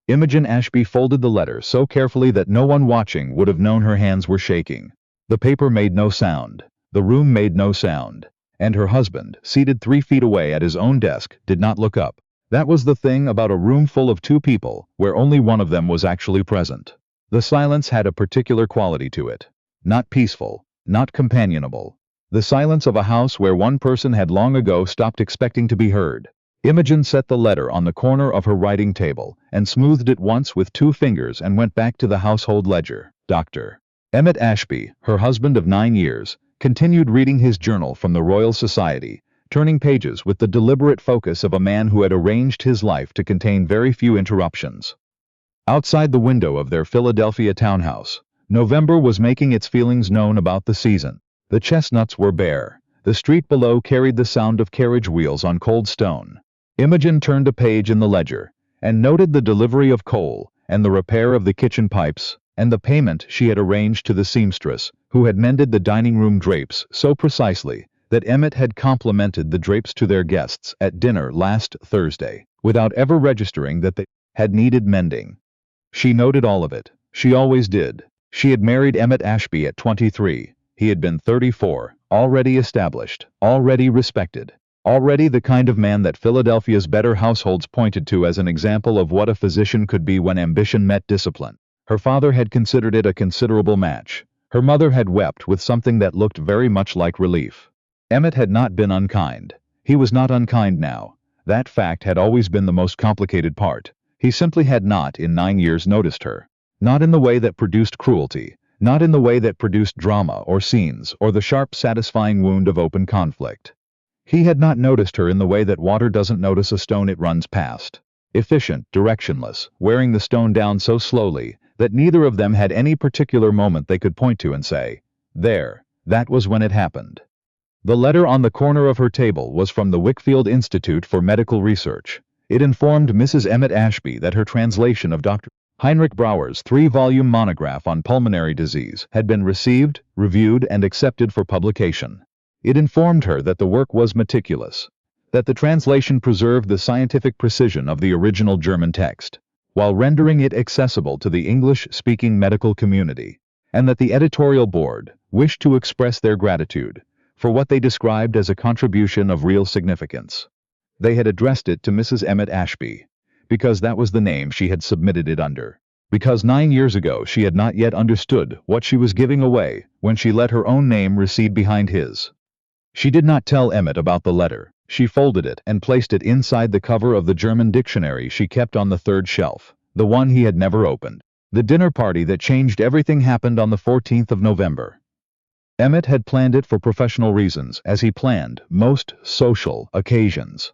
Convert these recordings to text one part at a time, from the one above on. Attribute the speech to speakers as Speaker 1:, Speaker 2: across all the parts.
Speaker 1: Imogen Ashby folded the letter so carefully that no one watching would have known her hands were shaking. The paper made no sound. The room made no sound. And her husband, seated 3 feet away at his own desk, did not look up. That was the thing about a room full of 2 people, where only one of them was actually present. The silence had a particular quality to it. Not peaceful, not companionable. The silence of a house where one person had long ago stopped expecting to be heard. Imogen set the letter on the corner of her writing table, and smoothed it once with 2 fingers and went back to the household ledger. Dr. Emmett Ashby, her husband of 9 years, continued reading his journal from the Royal Society, turning pages with the deliberate focus of a man who had arranged his life to contain very few interruptions. Outside the window of their Philadelphia townhouse, November was making its feelings known about the season. The chestnuts were bare. The street below carried the sound of carriage wheels on cold stone. Imogen turned a page in the ledger, and noted the delivery of coal, and the repair of the kitchen pipes, and the payment she had arranged to the seamstress, who had mended the dining-room drapes so precisely that Emmett had complimented the drapes to their guests at dinner last Thursday, without ever registering that they had needed mending. She noted all of it. She always did. She had married Emmett Ashby at 23. He had been 34, already established, already respected, already the kind of man that Philadelphia's better households pointed to as an example of what a physician could be when ambition met discipline. Her father had considered it a considerable match. Her mother had wept with something that looked very much like relief. Emmett had not been unkind. He was not unkind now. That fact had always been the most complicated part. He simply had not in 9 years noticed her. Not in the way that produced cruelty. Not in the way that produced drama or scenes or the sharp satisfying wound of open conflict. He had not noticed her in the way that water doesn't notice a stone it runs past. Efficient, directionless, wearing the stone down so slowly that neither of them had any particular moment they could point to and say, "There, that was when it happened." The letter on the corner of her table was from the Wickfield Institute for Medical Research. It informed Mrs. Emmett Ashby that her translation of Dr. Heinrich Brauer's 3-volume monograph on pulmonary disease had been received, reviewed, and accepted for publication. It informed her that the work was meticulous, that the translation preserved the scientific precision of the original German text, while rendering it accessible to the English-speaking medical community, and that the editorial board wished to express their gratitude for what they described as a contribution of real significance. They had addressed it to Mrs. Emmett Ashby, because that was the name she had submitted it under. Because 9 years ago she had not yet understood what she was giving away when she let her own name recede behind his. She did not tell Emmett about the letter. She folded it and placed it inside the cover of the German dictionary she kept on the 3rd shelf, the one he had never opened. The dinner party that changed everything happened on the 14th of November. Emmett had planned it for professional reasons, as he planned most social occasions.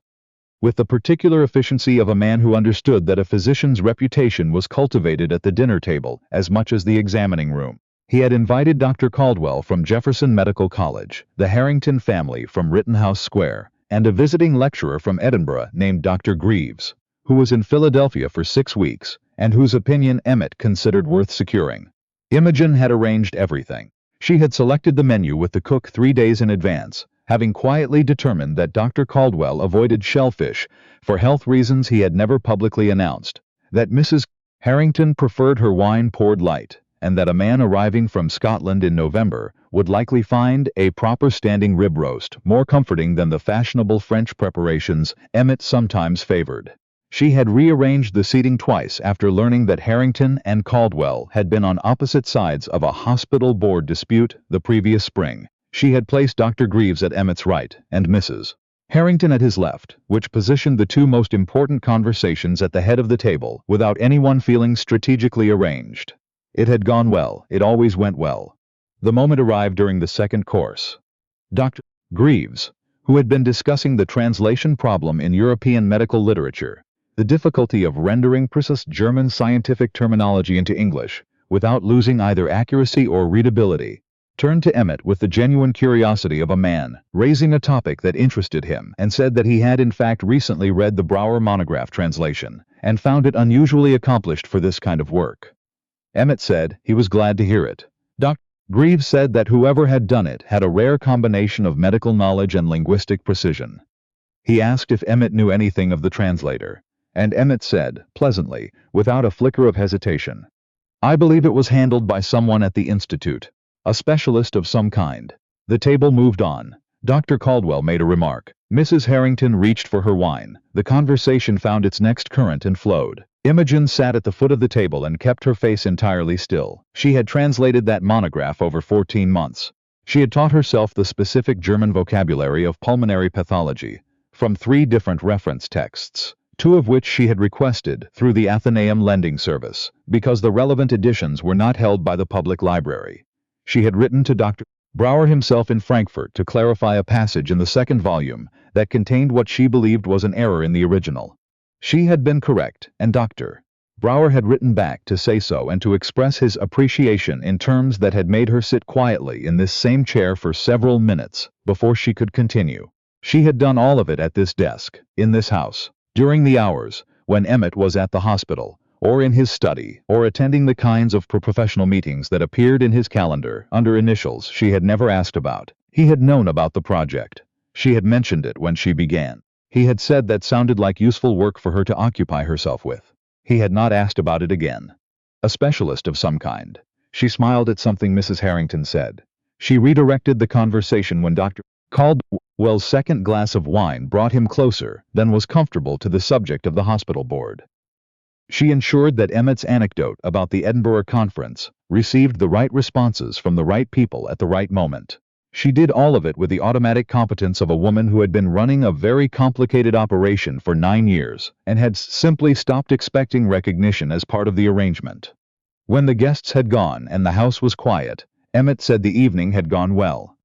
Speaker 1: With the particular efficiency of a man who understood that a physician's reputation was cultivated at the dinner table as much as the examining room. He had invited Dr. Caldwell from Jefferson Medical College, the Harrington family from Rittenhouse Square, and a visiting lecturer from Edinburgh named Dr. Greaves, who was in Philadelphia for 6 weeks, and whose opinion Emmett considered worth securing. Imogen had arranged everything. She had selected the menu with the cook 3 days in advance, having quietly determined that Dr. Caldwell avoided shellfish for health reasons he had never publicly announced, that Mrs. Harrington preferred her wine poured light, and that a man arriving from Scotland in November would likely find a proper standing rib roast more comforting than the fashionable French preparations Emmett sometimes favored. She had rearranged the seating twice after learning that Harrington and Caldwell had been on opposite sides of a hospital board dispute the previous spring. She had placed Dr. Greaves at Emmett's right and Mrs. Harrington at his left, which positioned the 2 most important conversations at the head of the table without anyone feeling strategically arranged. It had gone well. It always went well. The moment arrived during the 2nd course. Dr. Greaves, who had been discussing the translation problem in European medical literature, the difficulty of rendering precise German scientific terminology into English without losing either accuracy or readability, turned to Emmett with the genuine curiosity of a man raising a topic that interested him and said that he had in fact recently read the Brauer monograph translation and found it unusually accomplished for this kind of work. Emmett said he was glad to hear it. Dr. Greaves said that whoever had done it had a rare combination of medical knowledge and linguistic precision. He asked if Emmett knew anything of the translator, And Emmett said, pleasantly, without a flicker of hesitation, "I believe it was handled by someone at the Institute. A specialist of some kind." The table moved on. Dr. Caldwell made a remark. Mrs. Harrington reached for her wine. The conversation found its next current and flowed. Imogen sat at the foot of the table and kept her face entirely still. She had translated that monograph over 14 months. She had taught herself the specific German vocabulary of pulmonary pathology from 3 different reference texts, 2 of which she had requested through the Athenaeum lending service, because the relevant editions were not held by the public library. She had written to Dr. Brauer himself in Frankfurt to clarify a passage in the 2nd volume that contained what she believed was an error in the original. She had been correct, and Dr. Brauer had written back to say so and to express his appreciation in terms that had made her sit quietly in this same chair for several minutes before she could continue. She had done all of it at this desk, in this house, during the hours when Emmett was at the hospital, or in his study, or attending the kinds of professional meetings that appeared in his calendar under initials she had never asked about. He had known about the project. She had mentioned it when she began. He had said that sounded like useful work for her to occupy herself with. He had not asked about it again. A specialist of some kind. She smiled at something Mrs. Harrington said. She redirected the conversation when Dr. Caldwell's second glass of wine brought him closer than was comfortable to the subject of the hospital board. She ensured that Emmett's anecdote about the Edinburgh conference received the right responses from the right people at the right moment. She did all of it with the automatic competence of a woman who had been running a very complicated operation for 9 years and had simply stopped expecting recognition as part of the arrangement. When the guests had gone and the house was quiet, Emmett said the evening had gone well.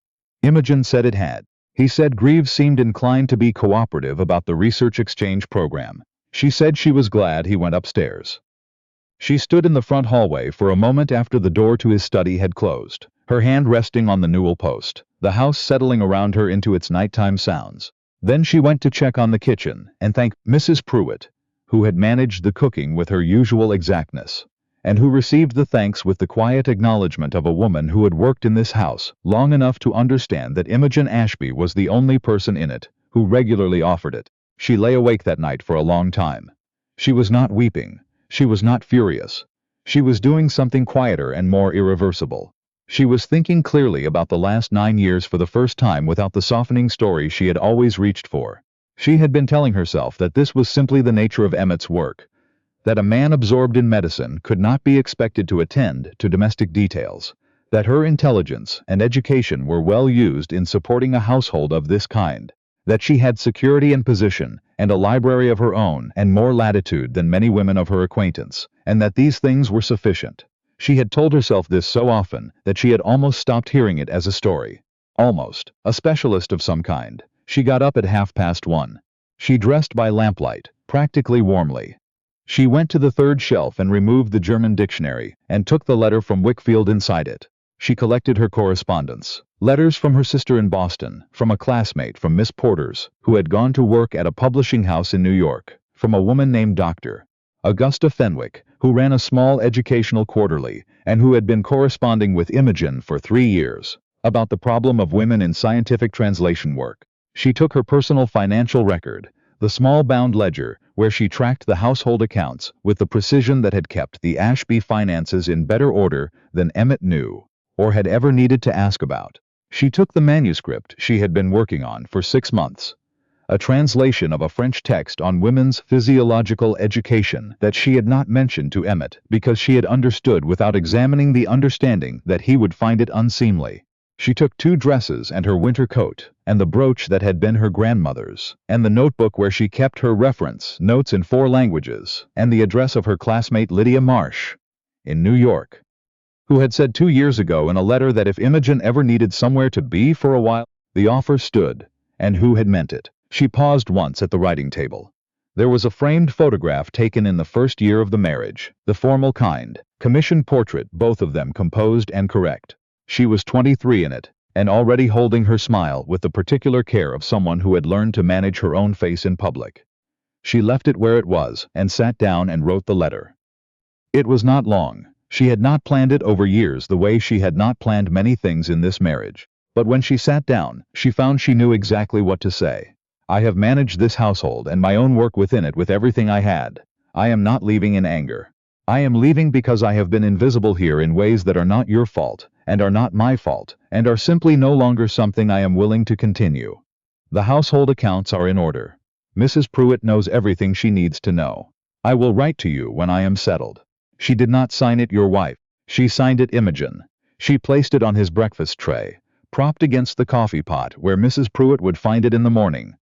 Speaker 1: Imogen said it had. He said Greaves seemed inclined to be cooperative about the research exchange program. She said she was glad he went upstairs. She stood in the front hallway for a moment after the door to his study had closed, her hand resting on the newel post, the house settling around her into its nighttime sounds. Then she went to check on the kitchen and thank Mrs. Pruitt, who had managed the cooking with her usual exactness, and who received the thanks with the quiet acknowledgement of a woman who had worked in this house long enough to understand that Imogen Ashby was the only person in it who regularly offered it. She lay awake that night for a long time. She was not weeping. She was not furious. She was doing something quieter and more irreversible. She was thinking clearly about the last 9 years for the first time without the softening story she had always reached for. She had been telling herself that this was simply the nature of Emmett's work, that a man absorbed in medicine could not be expected to attend to domestic details, that her intelligence and education were well used in supporting a household of this kind, that she had security and position and a library of her own and more latitude than many women of her acquaintance, and that these things were sufficient. She had told herself this so often that she had almost stopped hearing it as a story. Almost. A specialist of some kind. She got up at 1:30. She dressed by lamplight, practically warmly. She went to the 3rd shelf and removed the German dictionary and took the letter from Wickfield inside it. She collected her correspondence. Letters from her sister in Boston, from a classmate from Miss Porter's, who had gone to work at a publishing house in New York, from a woman named Dr. Augusta Fenwick, who ran a small educational quarterly, and who had been corresponding with Imogen for 3 years, about the problem of women in scientific translation work. She took her personal financial record, the small bound ledger, where she tracked the household accounts with the precision that had kept the Ashby finances in better order than Emmett knew, or had ever needed to ask about. She took the manuscript she had been working on for 6 months, a translation of a French text on women's physiological education that she had not mentioned to Emmett because she had understood without examining the understanding that he would find it unseemly. She took 2 dresses and her winter coat, and the brooch that had been her grandmother's, and the notebook where she kept her reference notes in 4 languages, and the address of her classmate Lydia Marsh, in New York, who had said 2 years ago in a letter that if Imogen ever needed somewhere to be for a while, the offer stood, and who had meant it. She paused once at the writing table. There was a framed photograph taken in the first year of the marriage, the formal kind, commissioned portrait, both of them composed and correct. She was 23 in it, and already holding her smile with the particular care of someone who had learned to manage her own face in public. She left it where it was and sat down and wrote the letter. It was not long. She had not planned it over years the way she had not planned many things in this marriage. But when she sat down, she found she knew exactly what to say. I have managed this household and my own work within it with everything I had. I am not leaving in anger. I am leaving because I have been invisible here in ways that are not your fault, and are not my fault, and are simply no longer something I am willing to continue. The household accounts are in order. Mrs. Pruitt knows everything she needs to know. I will write to you when I am settled. She did not sign it, your wife. She signed it, Imogen. She placed it on his breakfast tray, propped against the coffee pot where Mrs. Pruitt would find it in the morning,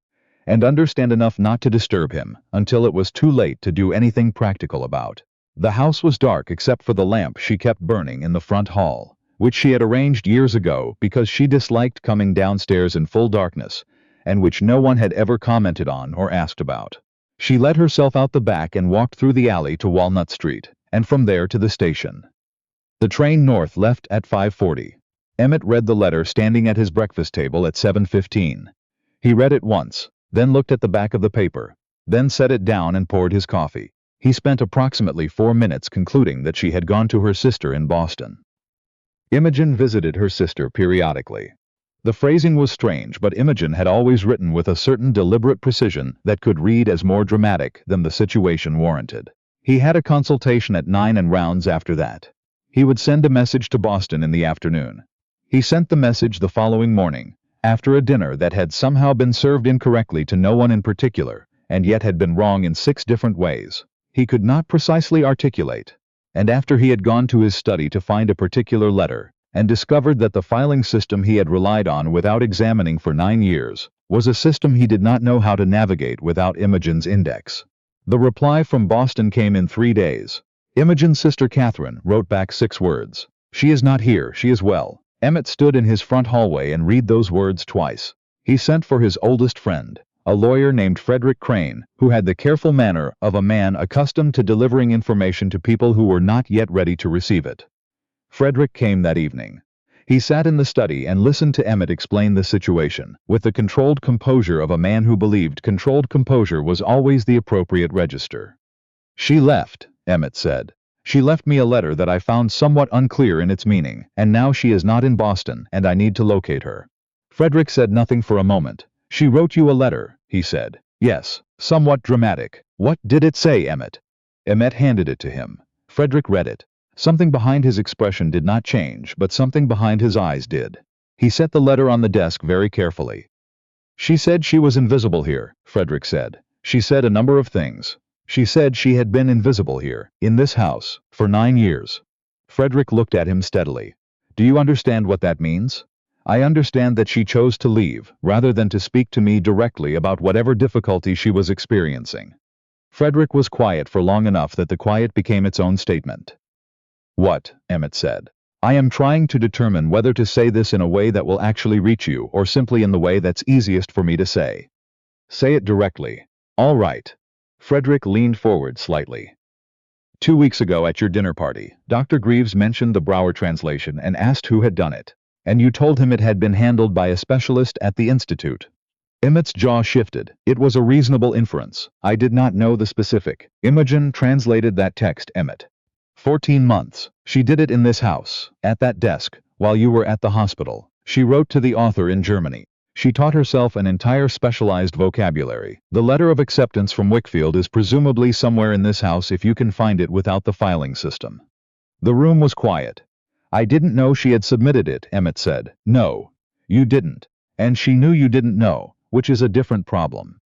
Speaker 1: and understand enough not to disturb him until it was too late to do anything practical about. The house was dark except for the lamp she kept burning in the front hall, which she had arranged years ago because she disliked coming downstairs in full darkness, and which no one had ever commented on or asked about. She let herself out the back and walked through the alley to Walnut Street, and from there to the station. The train north left at 5:40. Emmett read the letter standing at his breakfast table at 7:15. He read it once, then looked at the back of the paper, then set it down and poured his coffee. He spent approximately 4 minutes concluding that she had gone to her sister in Boston. Imogen visited her sister periodically. The phrasing was strange, but Imogen had always written with a certain deliberate precision that could read as more dramatic than the situation warranted. He had a consultation at 9 and rounds after that. He would send a message to Boston in the afternoon. He sent the message the following morning, after a dinner that had somehow been served incorrectly to no one in particular, and yet had been wrong in 6 different ways. He could not precisely articulate. And after he had gone to his study to find a particular letter, and discovered that the filing system he had relied on without examining for 9 years was a system he did not know how to navigate without Imogen's index. The reply from Boston came in 3 days. Imogen's sister Catherine wrote back 6 words. She is not here, she is well. Emmett stood in his front hallway and read those words twice. He sent for his oldest friend, a lawyer named Frederick Crane, who had the careful manner of a man accustomed to delivering information to people who were not yet ready to receive it. Frederick came that evening. He sat in the study and listened to Emmett explain the situation, with the controlled composure of a man who believed controlled composure was always the appropriate register. She left, Emmett said. She left me a letter that I found somewhat unclear in its meaning, and now she is not in Boston, and I need to locate her. Frederick said nothing for a moment. She wrote you a letter, he said. Yes, somewhat dramatic. What did it say, Emmett? Emmett handed it to him. Frederick read it. Something behind his expression did not change, but something behind his eyes did. He set the letter on the desk very carefully. She said she was invisible here, Frederick said. She said a number of things. She said she had been invisible here, in this house, for 9 years. Frederick looked at him steadily. Do you understand what that means? I understand that she chose to leave, rather than to speak to me directly about whatever difficulty she was experiencing. Frederick was quiet for long enough that the quiet became its own statement. What? Emmett said. I am trying to determine whether to say this in a way that will actually reach you, or simply in the way that's easiest for me to say. Say it directly. All right. Frederick leaned forward slightly. 2 weeks ago at your dinner party, Dr. Greaves mentioned the Brower translation and asked who had done it, and you told him it had been handled by a specialist at the Institute. Emmett's jaw shifted. It was a reasonable inference. I did not know the specific. Imogen translated that text, Emmett. 14 months. She did it in this house, at that desk, while you were at the hospital. She wrote to the author in Germany. She taught herself an entire specialized vocabulary. The letter of acceptance from Wickfield is presumably somewhere in this house if you can find it without the filing system. The room was quiet. I didn't know she had submitted it, Emmett said. No, you didn't. And she knew you didn't know, which is a different problem.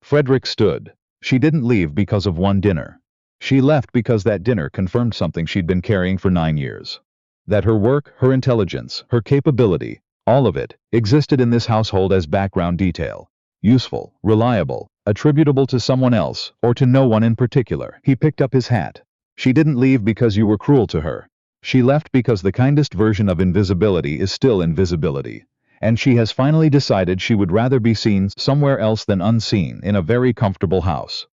Speaker 1: Frederick stood. She didn't leave because of one dinner. She left because that dinner confirmed something she'd been carrying for 9 years. That her work, her intelligence, her capability, all of it, existed in this household as background detail. Useful, reliable, attributable to someone else, or to no one in particular. He picked up his hat. She didn't leave because you were cruel to her. She left because the kindest version of invisibility is still invisibility, and she has finally decided she would rather be seen somewhere else than unseen in a very comfortable house.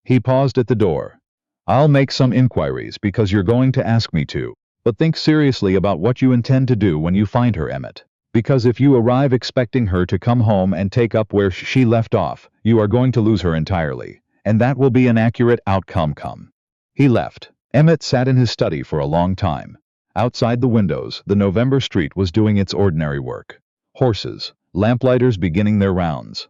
Speaker 1: He paused at the door. I'll make some inquiries because you're going to ask me to, but think seriously about what you intend to do when you find her, Emmett. Because if you arrive expecting her to come home and take up where she left off, you are going to lose her entirely, and that will be an accurate outcome. He left. Emmett sat in his study for a long time. Outside the windows, the November street was doing its ordinary work. Horses, lamplighters beginning their rounds.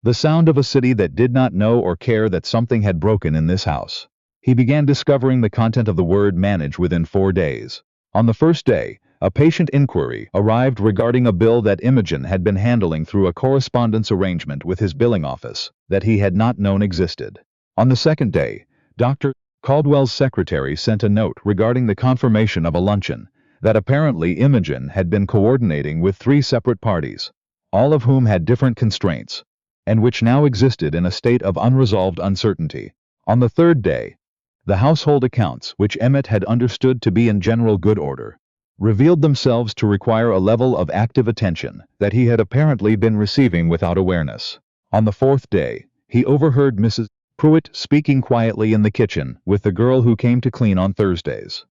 Speaker 1: The sound of a city that did not know or care that something had broken in this house. He began discovering the content of the word manage within 4 days. On the first day, a patient inquiry arrived regarding a bill that Imogen had been handling through a correspondence arrangement with his billing office that he had not known existed. On the second day, Dr. Caldwell's secretary sent a note regarding the confirmation of a luncheon that apparently Imogen had been coordinating with 3 separate parties, all of whom had different constraints, and which now existed in a state of unresolved uncertainty. On the third day, the household accounts, which Emmett had understood to be in general good order, revealed themselves to require a level of active attention that he had apparently been receiving without awareness. On the fourth day, he overheard Mrs. Pruitt speaking quietly in the kitchen with the girl who came to clean on Thursdays.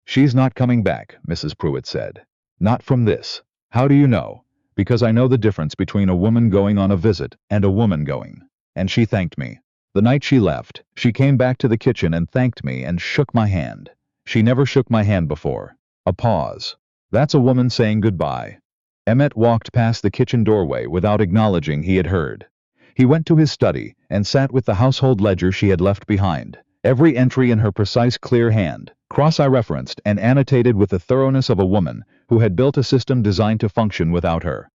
Speaker 1: "She's not coming back," Mrs. Pruitt said. "Not from this." "How do you know?" "Because I know the difference between a woman going on a visit and a woman going." And she thanked me. The night she left, she came back to the kitchen and thanked me and shook my hand. She never shook my hand before. A pause. "That's a woman saying goodbye." Emmett walked past the kitchen doorway without acknowledging he had heard. He went to his study and sat with the household ledger she had left behind, every entry in her precise clear hand, cross-referenced and annotated with the thoroughness of a woman who had built a system designed to function without her.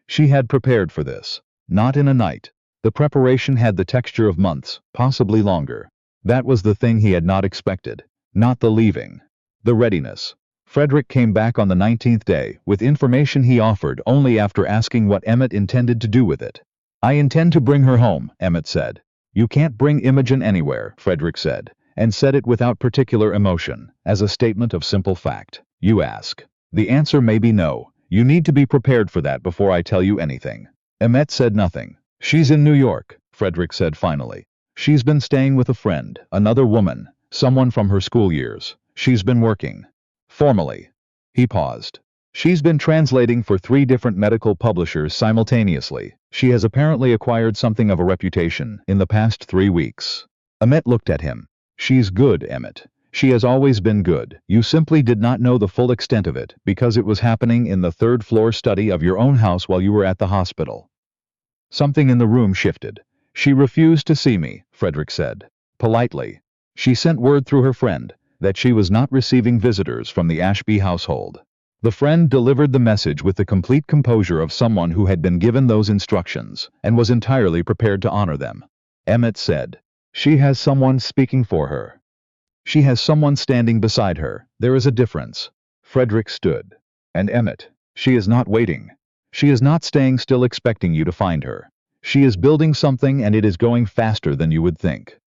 Speaker 1: She had prepared for this. Not in a night. The preparation had the texture of months, possibly longer. That was the thing he had not expected. Not the leaving. The readiness. Frederick came back on the 19th day with information he offered only after asking what Emmett intended to do with it. "I intend to bring her home," Emmett said. "You can't bring Imogen anywhere," Frederick said, and said it without particular emotion, as a statement of simple fact. "You ask. The answer may be no. You need to be prepared for that before I tell you anything." Emmett said nothing. "She's in New York," Frederick said finally. "She's been staying with a friend, another woman, someone from her school years. She's been working. Formally." He paused. "She's been translating for 3 different medical publishers simultaneously. She has apparently acquired something of a reputation in the past 3 weeks." Emmett looked at him. "She's good, Emmett. She has always been good. You simply did not know the full extent of it because it was happening in the 3rd-floor study of your own house while you were at the hospital." Something in the room shifted. "She refused to see me," Frederick said. "Politely. She sent word through her friend that she was not receiving visitors from the Ashby household." The friend delivered the message with the complete composure of someone who had been given those instructions and was entirely prepared to honor them. Emmett said, "She has someone speaking for her. She has someone standing beside her. There is a difference." Frederick stood. "And Emmett, she is not waiting. She is not staying still expecting you to find her. She is building something and it is going faster than you would think.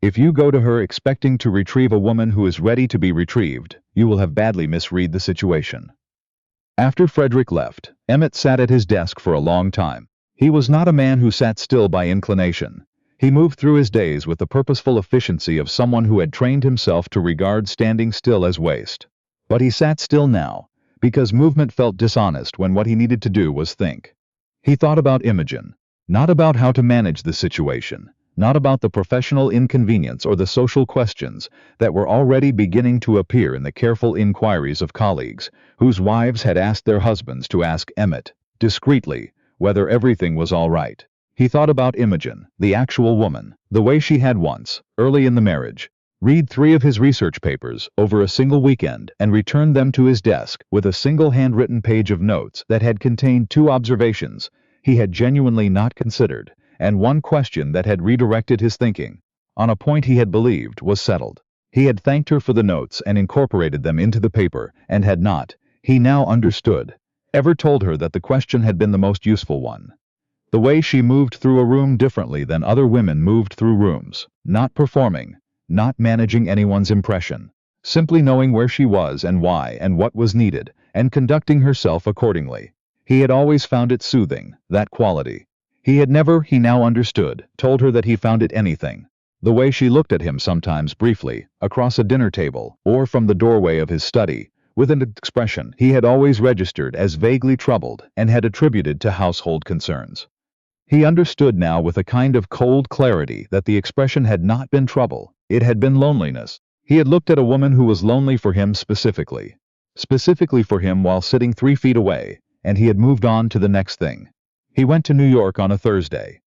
Speaker 1: If you go to her expecting to retrieve a woman who is ready to be retrieved, you will have badly misread the situation." After Frederick left, Emmett sat at his desk for a long time. He was not a man who sat still by inclination. He moved through his days with the purposeful efficiency of someone who had trained himself to regard standing still as waste. But he sat still now, because movement felt dishonest when what he needed to do was think. He thought about Imogen, not about how to manage the situation, not about the professional inconvenience or the social questions that were already beginning to appear in the careful inquiries of colleagues whose wives had asked their husbands to ask Emmett, discreetly, whether everything was all right. He thought about Imogen, the actual woman, the way she had once, early in the marriage, read 3 of his research papers over a single weekend and returned them to his desk with a single handwritten page of notes that had contained 2 observations he had genuinely not considered, and 1 question that had redirected his thinking, on a point he had believed was settled. He had thanked her for the notes and incorporated them into the paper, and had not, he now understood, ever told her that the question had been the most useful one. The way she moved through a room differently than other women moved through rooms, not performing, not managing anyone's impression, simply knowing where she was and why and what was needed, and conducting herself accordingly. He had always found it soothing, that quality. He had never, he now understood, told her that he found it anything. The way she looked at him sometimes briefly, across a dinner table, or from the doorway of his study, with an expression he had always registered as vaguely troubled and had attributed to household concerns. He understood now with a kind of cold clarity that the expression had not been trouble, it had been loneliness. He had looked at a woman who was lonely for him specifically for him while sitting 3 feet away, and he had moved on to the next thing. He went to New York on a Thursday.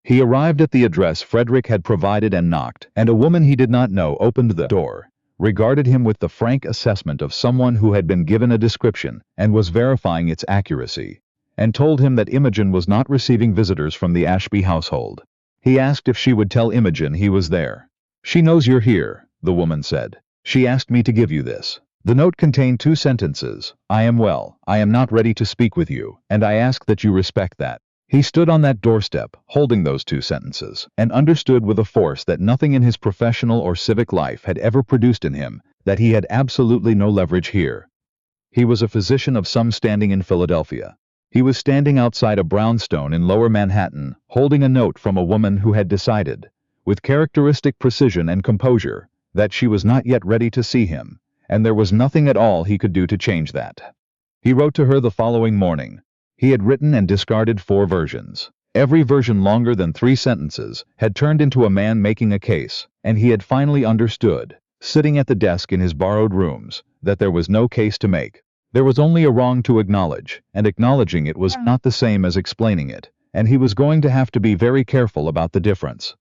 Speaker 1: He arrived at the address Frederick had provided and knocked, and a woman he did not know opened the door, regarded him with the frank assessment of someone who had been given a description and was verifying its accuracy, and told him that Imogen was not receiving visitors from the Ashby household. He asked if she would tell Imogen he was there. "She knows you're here," the woman said. "She asked me to give you this." The note contained 2 sentences. "I am well, I am not ready to speak with you, and I ask that you respect that." He stood on that doorstep, holding those 2 sentences, and understood with a force that nothing in his professional or civic life had ever produced in him, that he had absolutely no leverage here. He was a physician of some standing in Philadelphia. He was standing outside a brownstone in Lower Manhattan, holding a note from a woman who had decided, with characteristic precision and composure, that she was not yet ready to see him, and there was nothing at all he could do to change that. He wrote to her the following morning. He had written and discarded 4 versions. Every version longer than 3 sentences had turned into a man making a case, and he had finally understood, sitting at the desk in his borrowed rooms, that there was no case to make. There was only a wrong to acknowledge, and acknowledging it was not the same as explaining it, and he was going to have to be very careful about the difference.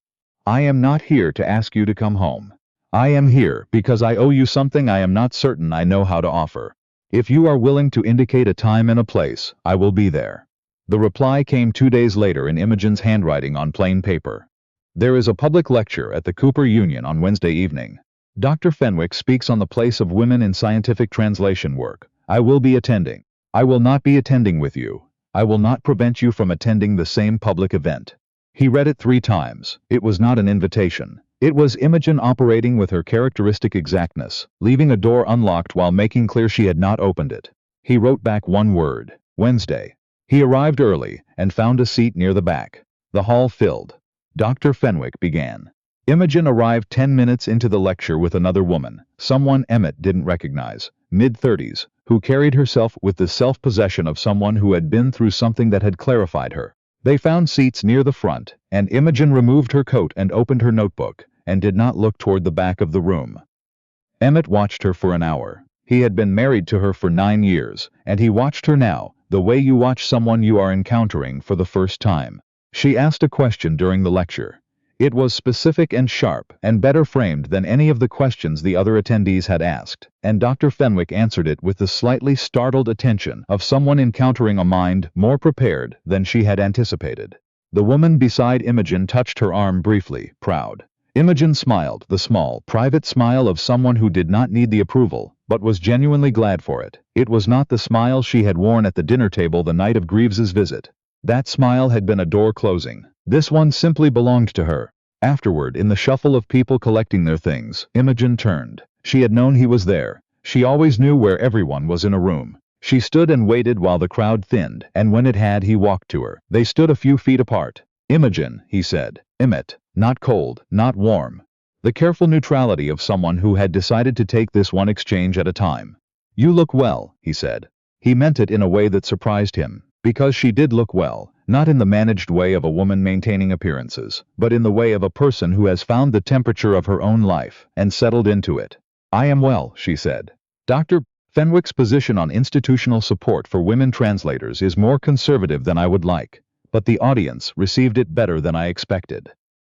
Speaker 1: "I am not here to ask you to come home. I am here because I owe you something I am not certain I know how to offer. If you are willing to indicate a time and a place, I will be there." The reply came 2 days later in Imogen's handwriting on plain paper. "There is a public lecture at the Cooper Union on Wednesday evening. Dr. Fenwick speaks on the place of women in scientific translation work. I will be attending. I will not be attending with you. I will not prevent you from attending the same public event." He read it 3 times. It was not an invitation. It was Imogen operating with her characteristic exactness, leaving a door unlocked while making clear she had not opened it. He wrote back 1 word: Wednesday. He arrived early and found a seat near the back. The hall filled. Dr. Fenwick began. Imogen arrived 10 minutes into the lecture with another woman, someone Emmett didn't recognize, mid-30s, who carried herself with the self-possession of someone who had been through something that had clarified her. They found seats near the front, and Imogen removed her coat and opened her notebook, and did not look toward the back of the room. Emmett watched her for an hour. He had been married to her for 9 years, and he watched her now, the way you watch someone you are encountering for the first time. She asked a question during the lecture. It was specific and sharp, and better framed than any of the questions the other attendees had asked, and Dr. Fenwick answered it with the slightly startled attention of someone encountering a mind more prepared than she had anticipated. The woman beside Imogen touched her arm briefly, proud. Imogen smiled, the small, private smile of someone who did not need the approval, but was genuinely glad for it. It was not the smile she had worn at the dinner table the night of Greaves's visit. That smile had been a door closing. This one simply belonged to her. Afterward, in the shuffle of people collecting their things, Imogen turned. She had known he was there. She always knew where everyone was in a room. She stood and waited while the crowd thinned, and when it had, he walked to her. They stood a few feet apart. "Imogen," he said. Emmett, not cold, not warm. The careful neutrality of someone who had decided to take this one exchange at a time. "You look well," he said. He meant it in a way that surprised him, because she did look well. Not in the managed way of a woman maintaining appearances, but in the way of a person who has found the temperature of her own life and settled into it. "I am well," she said. Dr. Fenwick's position on institutional support for women translators is more conservative than I would like, but the audience received it better than I expected.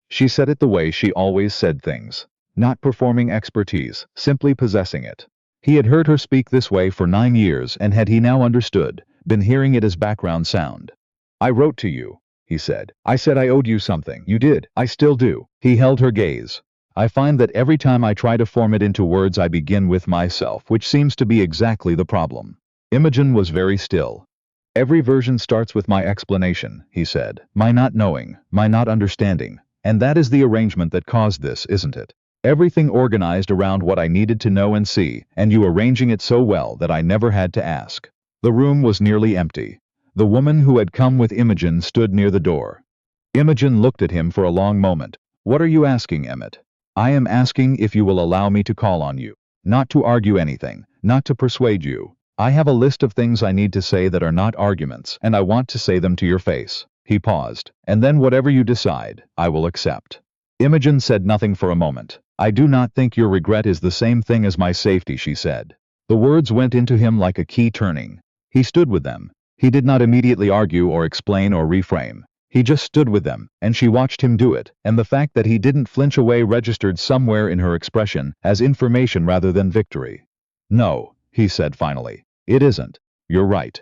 Speaker 1: She said it the way she always said things, not performing expertise, simply possessing it. He had heard her speak this way for 9 years, and had he now understood, been hearing it as background sound. "I wrote to you," he said. "I said I owed you something. You did. I still do." He held her gaze. "I find that every time I try to form it into words I begin with myself, which seems to be exactly the problem." Imogen was very still. "Every version starts with my explanation," he said. "My not knowing, my not understanding. And that is the arrangement that caused this, isn't it? Everything organized around what I needed to know and see, and you arranging it so well that I never had to ask." The room was nearly empty. The woman who had come with Imogen stood near the door. Imogen looked at him for a long moment. "What are you asking, Emmett?" "I am asking if you will allow me to call on you. Not to argue anything, not to persuade you. I have a list of things I need to say that are not arguments, and I want to say them to your face." He paused. "And then whatever you decide, I will accept." Imogen said nothing for a moment. "I do not think your regret is the same thing as my safety," she said. The words went into him like a key turning. He stood with them. He did not immediately argue or explain or reframe. He just stood with them, and she watched him do it, and the fact that he didn't flinch away registered somewhere in her expression as information rather than victory. "No," he said finally. "It isn't. You're right."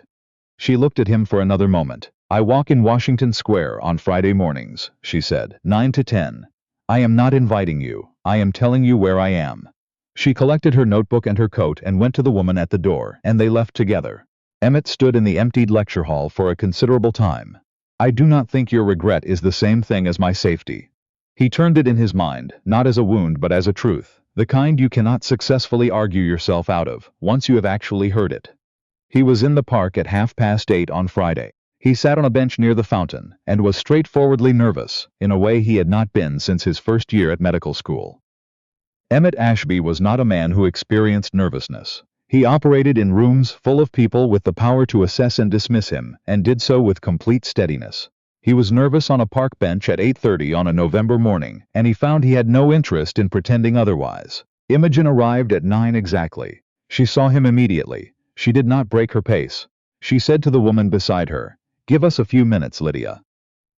Speaker 1: She looked at him for another moment. "I walk in Washington Square on Friday mornings," she said, 9 to 10. "I am not inviting you. I am telling you where I am." She collected her notebook and her coat and went to the woman at the door, and they left together. Emmett stood in the emptied lecture hall for a considerable time. "I do not think your regret is the same thing as my safety." He turned it in his mind, not as a wound but as a truth, the kind you cannot successfully argue yourself out of, once you have actually heard it. He was in the park at 8:30 on Friday. He sat on a bench near the fountain, and was straightforwardly nervous, in a way he had not been since his first year at medical school. Emmett Ashby was not a man who experienced nervousness. He operated in rooms full of people with the power to assess and dismiss him, and did so with complete steadiness. He was nervous on a park bench at 8:30 on a November morning, and he found he had no interest in pretending otherwise. Imogen arrived at 9 exactly. She saw him immediately. She did not break her pace. She said to the woman beside her, "Give us a few minutes, Lydia."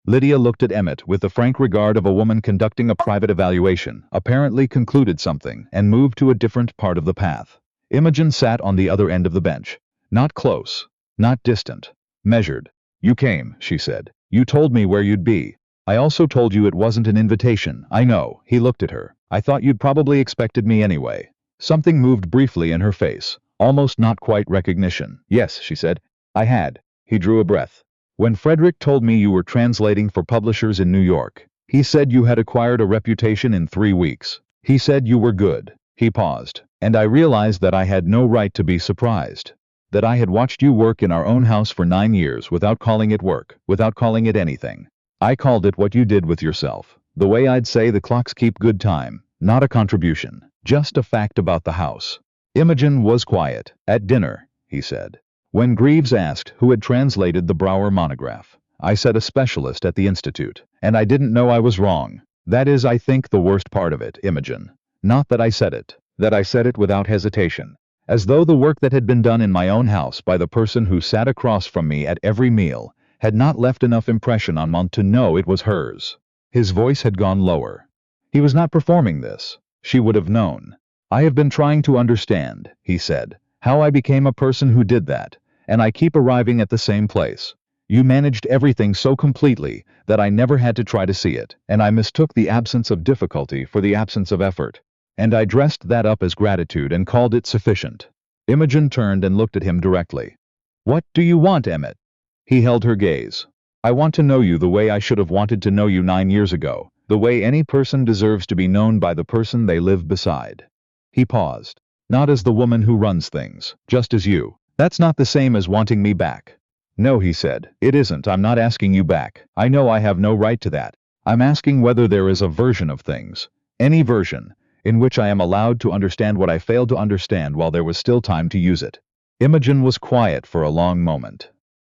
Speaker 1: Lydia looked at Emmett with the frank regard of a woman conducting a private evaluation, apparently concluded something, and moved to a different part of the path. Imogen sat on the other end of the bench. Not close, not distant, measured. "You came," she said. "You told me where you'd be. I also told you it wasn't an invitation, I know." He looked at her. "I thought you'd probably expected me anyway." Something moved briefly in her face, almost not quite recognition. "Yes," she said. "I had." He drew a breath. "When Frederick told me you were translating for publishers in New York, he said you had acquired a reputation in 3 weeks. He said you were good." He paused, "and I realized that I had no right to be surprised. That I had watched you work in our own house for 9 years without calling it work, without calling it anything. I called it what you did with yourself. The way I'd say the clocks keep good time, not a contribution, just a fact about the house." Imogen was quiet. "At dinner," he said. When Greaves asked who had translated the Brower monograph, I said a specialist at the Institute, and I didn't know I was wrong. That is, I think, the worst part of it, Imogen. Not that I said it, that I said it without hesitation, as though the work that had been done in my own house by the person who sat across from me at every meal had not left enough impression on Mont to know it was hers. His voice had gone lower. He was not performing this. She would have known. "I have been trying to understand," he said, "how I became a person who did that, and I keep arriving at the same place. You managed everything so completely that I never had to try to see it, and I mistook the absence of difficulty for the absence of effort. And I dressed that up as gratitude and called it sufficient." Imogen turned and looked at him directly. "What do you want, Emmett?" He held her gaze. "I want to know you the way I should have wanted to know you 9 years ago, the way any person deserves to be known by the person they live beside." He paused. "Not as the woman who runs things, just as you. That's not the same as wanting me back." "No," he said, "it isn't. I'm not asking you back. I know I have no right to that. I'm asking whether there is a version of things, any version, in which I am allowed to understand what I failed to understand while there was still time to use it." Imogen was quiet for a long moment.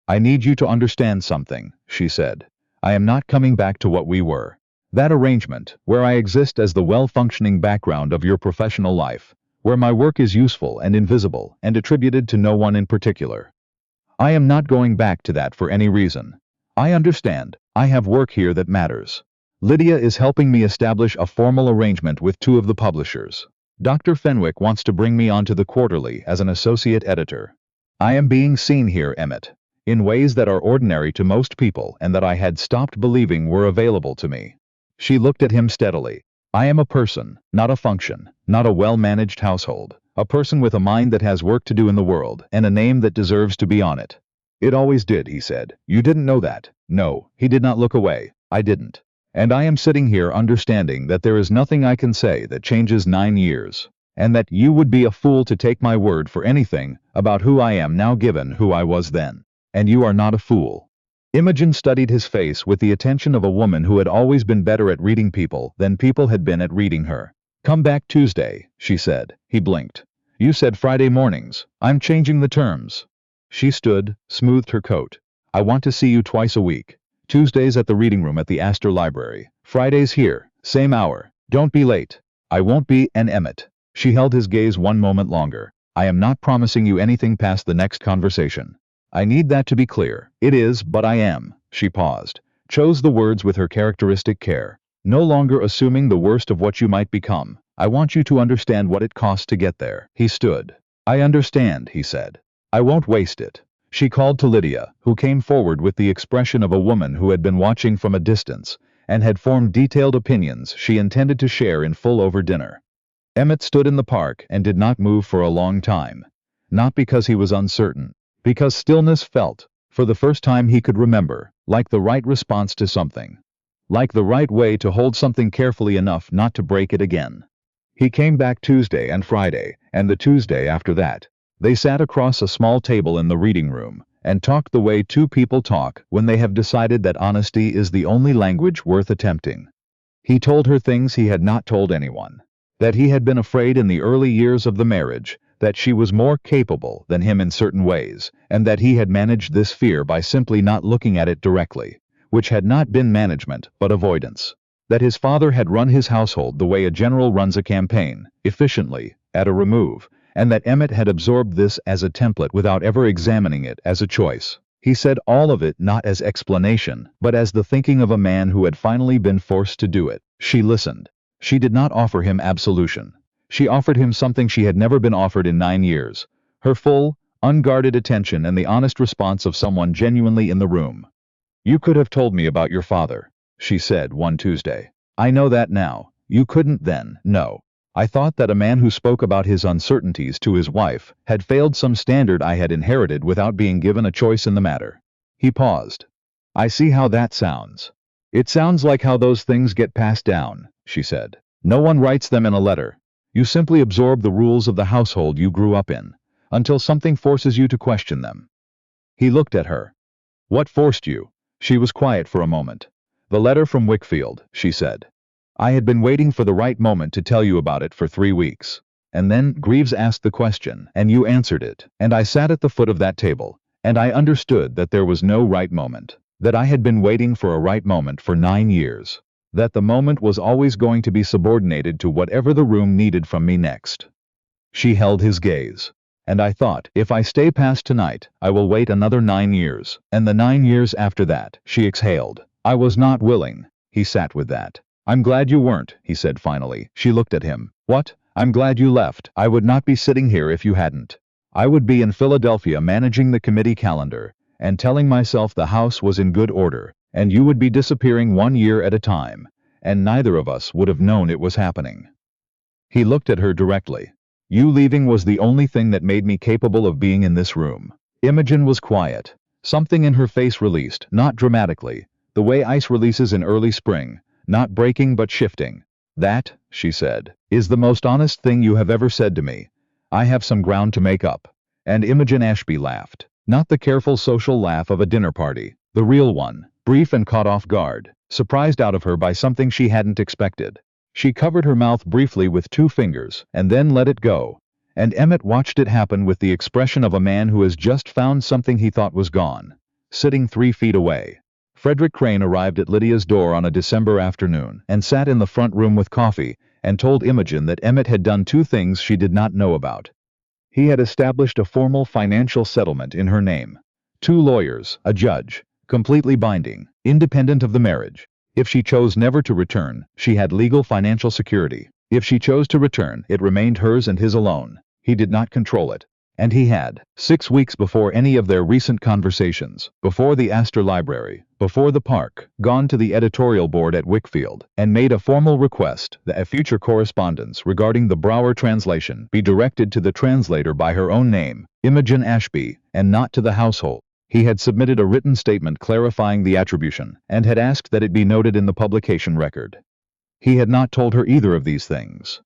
Speaker 1: "I need you to understand something," she said. "I am not coming back to what we were. That arrangement, where I exist as the well-functioning background of your professional life, where my work is useful and invisible and attributed to no one in particular. I am not going back to that for any reason. I understand. I have work here that matters. Lydia is helping me establish a formal arrangement with 2 of the publishers. Dr. Fenwick wants to bring me onto the Quarterly as an associate editor. I am being seen here, Emmett, in ways that are ordinary to most people and that I had stopped believing were available to me." She looked at him steadily. "I am a person, not a function, not a well-managed household. A person with a mind that has work to do in the world, and a name that deserves to be on it." "It always did," he said. "You didn't know that." No, he did not look away. "I didn't. And I am sitting here understanding that there is nothing I can say that changes 9 years, and that you would be a fool to take my word for anything about who I am now given who I was then. And you are not a fool." Imogen studied his face with the attention of a woman who had always been better at reading people than people had been at reading her. "Come back Tuesday," she said. He blinked. "You said Friday mornings. I'm changing the terms." She stood, smoothed her coat. "I want to see you twice a week. Tuesdays at the reading room at the Astor Library. Fridays here, same hour. Don't be late." "I won't be, and Emmett." She held his gaze one moment longer. "I am not promising you anything past the next conversation. I need that to be clear." "It is, but I am." She paused. chose the words with her characteristic care. No longer assuming the worst of what you might become. I want you to understand what it costs to get there. He stood. I understand, he said. I won't waste it. She called to Lydia, who came forward with the expression of a woman who had been watching from a distance, and had formed detailed opinions she intended to share in full over dinner. Emmett stood in the park and did not move for a long time. Not because he was uncertain, because stillness felt, for the first time he could remember, like the right response to something. Like the right way to hold something carefully enough not to break it again. He came back Tuesday and Friday, and the Tuesday after that. They sat across a small table in the reading room, and talked the way two people talk when they have decided that honesty is the only language worth attempting. He told her things he had not told anyone. That he had been afraid in the early years of the marriage, that she was more capable than him in certain ways, and that he had managed this fear by simply not looking at it directly, which had not been management but avoidance. That his father had run his household the way a general runs a campaign, efficiently, at a remove, and that Emmett had absorbed this as a template without ever examining it as a choice. He said all of it not as explanation, but as the thinking of a man who had finally been forced to do it. She listened. She did not offer him absolution. She offered him something she had never been offered in 9 years. Her full, unguarded attention and the honest response of someone genuinely in the room. You could have told me about your father, she said one Tuesday. I know that now. You couldn't then, no. I thought that a man who spoke about his uncertainties to his wife had failed some standard I had inherited without being given a choice in the matter. He paused. I see how that sounds. It sounds like how those things get passed down, she said. No one writes them in a letter. You simply absorb the rules of the household you grew up in, until something forces you to question them. He looked at her. What forced you? She was quiet for a moment. The letter from Wickfield, she said. I had been waiting for the right moment to tell you about it for 3 weeks. And then Greaves asked the question, and you answered it, and I sat at the foot of that table, and I understood that there was no right moment, that I had been waiting for a right moment for 9 years, that the moment was always going to be subordinated to whatever the room needed from me next. She held his gaze. And I thought, if I stay past tonight, I will wait another 9 years, and the 9 years after that, she exhaled. I was not willing. He sat with that. I'm glad you weren't, he said finally. She looked at him. What? I'm glad you left. I would not be sitting here if you hadn't. I would be in Philadelphia managing the committee calendar, and telling myself the house was in good order, and you would be disappearing 1 year at a time, and neither of us would have known it was happening. He looked at her directly. You leaving was the only thing that made me capable of being in this room. Imogen was quiet. Something in her face released, not dramatically, the way ice releases in early spring, not breaking but shifting. That, she said, is the most honest thing you have ever said to me. I have some ground to make up. And Imogen Ashby laughed. Not the careful social laugh of a dinner party, the real one, brief and caught off guard, surprised out of her by something she hadn't expected. She covered her mouth briefly with 2 fingers, and then let it go. And Emmett watched it happen with the expression of a man who has just found something he thought was gone, sitting 3 feet away. Frederick Crane arrived at Lydia's door on a December afternoon, and sat in the front room with coffee, and told Imogen that Emmett had done 2 things she did not know about. He had established a formal financial settlement in her name. 2 lawyers, a judge, completely binding, independent of the marriage. If she chose never to return, she had legal financial security. If she chose to return, it remained hers and his alone. He did not control it. And he had, 6 weeks before any of their recent conversations, before the Astor Library, before the park, gone to the editorial board at Wickfield, and made a formal request that a future correspondence regarding the Brouwer translation be directed to the translator by her own name, Imogen Ashby, and not to the household. He had submitted a written statement clarifying the attribution, and had asked that it be noted in the publication record. He had not told her either of these things.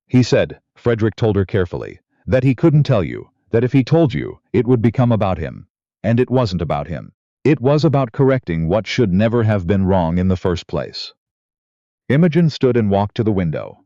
Speaker 1: He said, Frederick told her carefully, that he couldn't tell you, that if he told you, it would become about him. And it wasn't about him. It was about correcting what should never have been wrong in the first place. Imogen stood and walked to the window.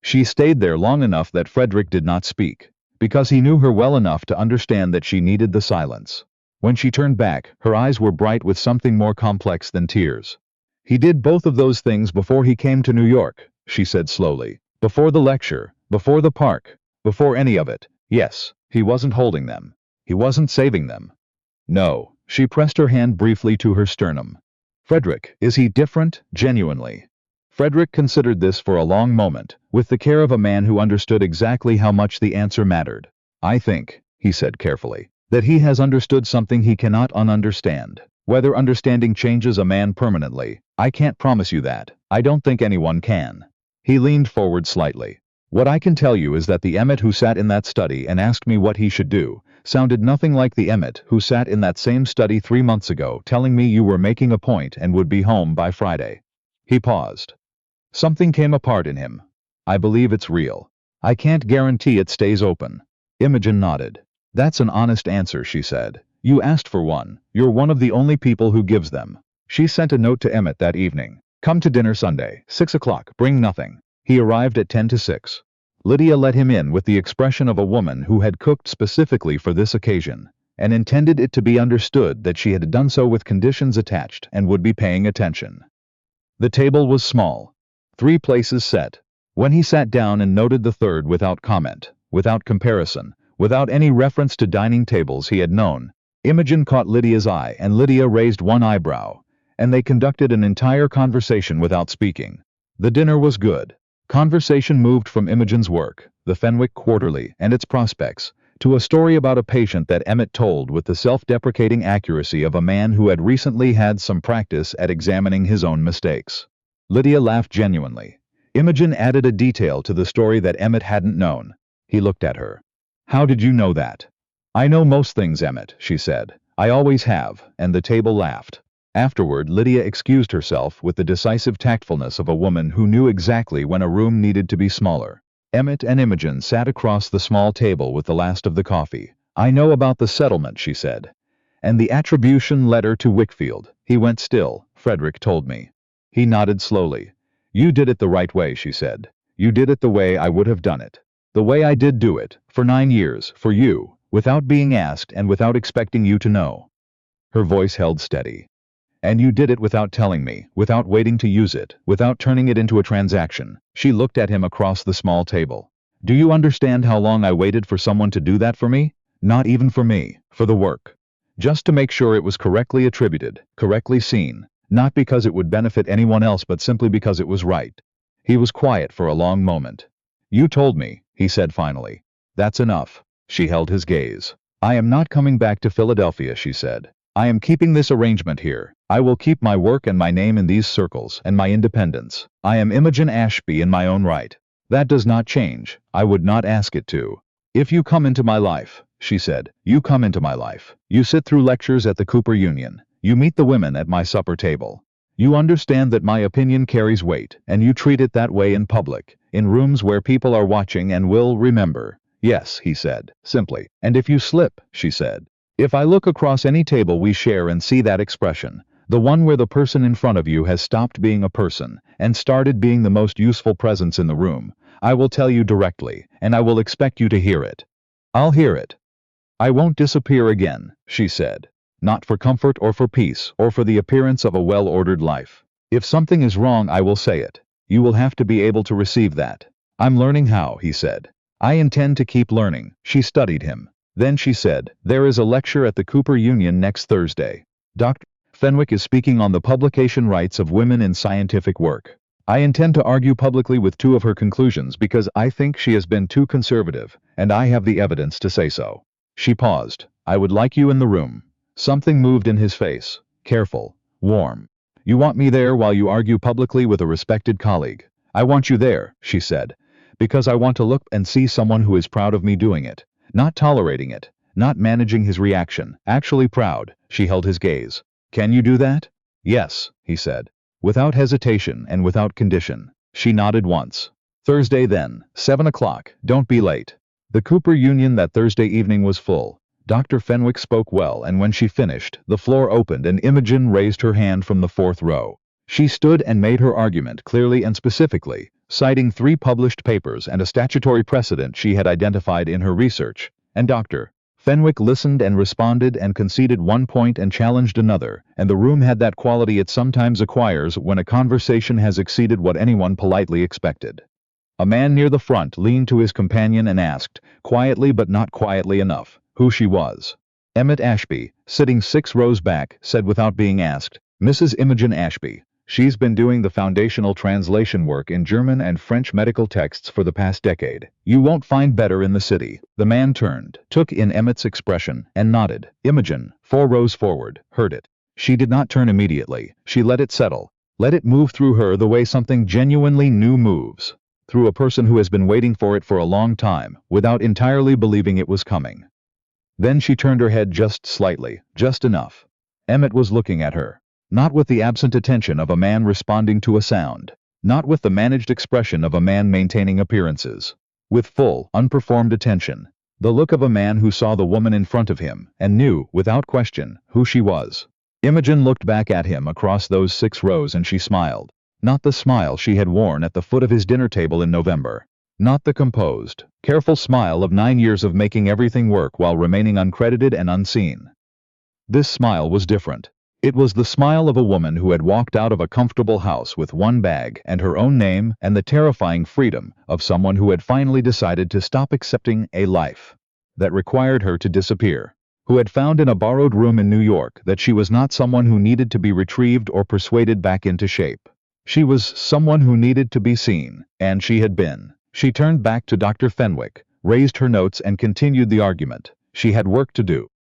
Speaker 1: She stayed there long enough that Frederick did not speak, because he knew her well enough to understand that she needed the silence. When she turned back, her eyes were bright with something more complex than tears. He did both of those things before he came to New York, she said slowly. Before the lecture, before the park, before any of it. Yes, he wasn't holding them. He wasn't saving them. No, she pressed her hand briefly to her sternum. Frederick, is he different, genuinely? Frederick considered this for a long moment, with the care of a man who understood exactly how much the answer mattered. I think, he said carefully, that he has understood something he cannot ununderstand. Whether understanding changes a man permanently, I can't promise you that. I don't think anyone can. He leaned forward slightly. What I can tell you is that the Emmett who sat in that study and asked me what he should do sounded nothing like the Emmett who sat in that same study 3 months ago telling me you were making a point and would be home by Friday. He paused. Something came apart in him. I believe it's real. I can't guarantee it stays open. Imogen nodded. That's an honest answer, she said. You asked for one. You're one of the only people who gives them. She sent a note to Emmett that evening. Come to dinner Sunday, 6 o'clock, bring nothing. He arrived at 10 to 6. Lydia let him in with the expression of a woman who had cooked specifically for this occasion, and intended it to be understood that she had done so with conditions attached and would be paying attention. The table was small. 3 places set. When he sat down and noted the third without comment, without comparison, without any reference to dining tables he had known, Imogen caught Lydia's eye and Lydia raised one eyebrow, and they conducted an entire conversation without speaking. The dinner was good. Conversation moved from Imogen's work, the Fenwick Quarterly and its prospects, to a story about a patient that Emmett told with the self-deprecating accuracy of a man who had recently had some practice at examining his own mistakes. Lydia laughed genuinely. Imogen added a detail to the story that Emmett hadn't known. He looked at her. How did you know that? I know most things, Emmett, she said. I always have, and the table laughed. Afterward, Lydia excused herself with the decisive tactfulness of a woman who knew exactly when a room needed to be smaller. Emmett and Imogen sat across the small table with the last of the coffee. I know about the settlement, she said. And the attribution letter to Wickfield. He went still, Frederick told me. He nodded slowly. You did it the right way, she said. You did it the way I would have done it. The way I did do it, for 9 years, for you, without being asked and without expecting you to know. Her voice held steady. And you did it without telling me, without waiting to use it, without turning it into a transaction. She looked at him across the small table. Do you understand how long I waited for someone to do that for me? Not even for me, for the work. Just to make sure it was correctly attributed, correctly seen, not because it would benefit anyone else but simply because it was right. He was quiet for a long moment. You told me, he said finally. That's enough. She held his gaze. I am not coming back to Philadelphia, she said. I am keeping this arrangement here. I will keep my work and my name in these circles and my independence. I am Imogen Ashby in my own right. That does not change. I would not ask it to. If you come into my life, she said, you come into my life. You sit through lectures at the Cooper Union. You meet the women at my supper table. You understand that my opinion carries weight, and you treat it that way in public, in rooms where people are watching and will remember. Yes, he said, simply. And if you slip, she said. If I look across any table we share and see that expression, the one where the person in front of you has stopped being a person and started being the most useful presence in the room, I will tell you directly, and I will expect you to hear it. I'll hear it. I won't disappear again, she said. Not for comfort or for peace or for the appearance of a well-ordered life. If something is wrong, I will say it. You will have to be able to receive that. I'm learning how, he said. I intend to keep learning. She studied him. Then she said, there is a lecture at the Cooper Union next Thursday. Dr. Fenwick is speaking on the publication rights of women in scientific work. I intend to argue publicly with 2 of her conclusions because I think she has been too conservative, and I have the evidence to say so. She paused. I would like you in the room. Something moved in his face. Careful. Warm. You want me there while you argue publicly with a respected colleague. I want you there, she said, because I want to look and see someone who is proud of me doing it. Not tolerating it, not managing his reaction, actually proud. She held his gaze. Can you do that? Yes, he said, without hesitation and without condition. She nodded once. Thursday then, 7 o'clock, don't be late. The Cooper Union that Thursday evening was full. Dr. Fenwick spoke well, and when she finished, the floor opened and Imogen raised her hand from the 4th row. She stood and made her argument clearly and specifically, citing 3 published papers and a statutory precedent she had identified in her research, and Dr. Fenwick listened and responded and conceded one point and challenged another, and the room had that quality it sometimes acquires when a conversation has exceeded what anyone politely expected. A man near the front leaned to his companion and asked, quietly but not quietly enough, who she was. Emmett Ashby, sitting 6 rows back, said without being asked, Mrs. Imogen Ashby. She's been doing the foundational translation work in German and French medical texts for the past decade. You won't find better in the city. The man turned, took in Emmett's expression, and nodded. Imogen, 4 rows forward, heard it. She did not turn immediately. She let it settle. Let it move through her the way something genuinely new moves. Through a person who has been waiting for it for a long time, without entirely believing it was coming. Then she turned her head just slightly, just enough. Emmett was looking at her. Not with the absent attention of a man responding to a sound. Not with the managed expression of a man maintaining appearances. With full, unperformed attention. The look of a man who saw the woman in front of him, and knew, without question, who she was. Imogen looked back at him across those 6 rows and she smiled. Not the smile she had worn at the foot of his dinner table in November. Not the composed, careful smile of 9 years of making everything work while remaining uncredited and unseen. This smile was different. It was the smile of a woman who had walked out of a comfortable house with one bag and her own name and the terrifying freedom of someone who had finally decided to stop accepting a life that required her to disappear. Who had found in a borrowed room in New York that she was not someone who needed to be retrieved or persuaded back into shape. She was someone who needed to be seen, and she had been. She turned back to Dr. Fenwick, raised her notes and continued the argument. She had work to do.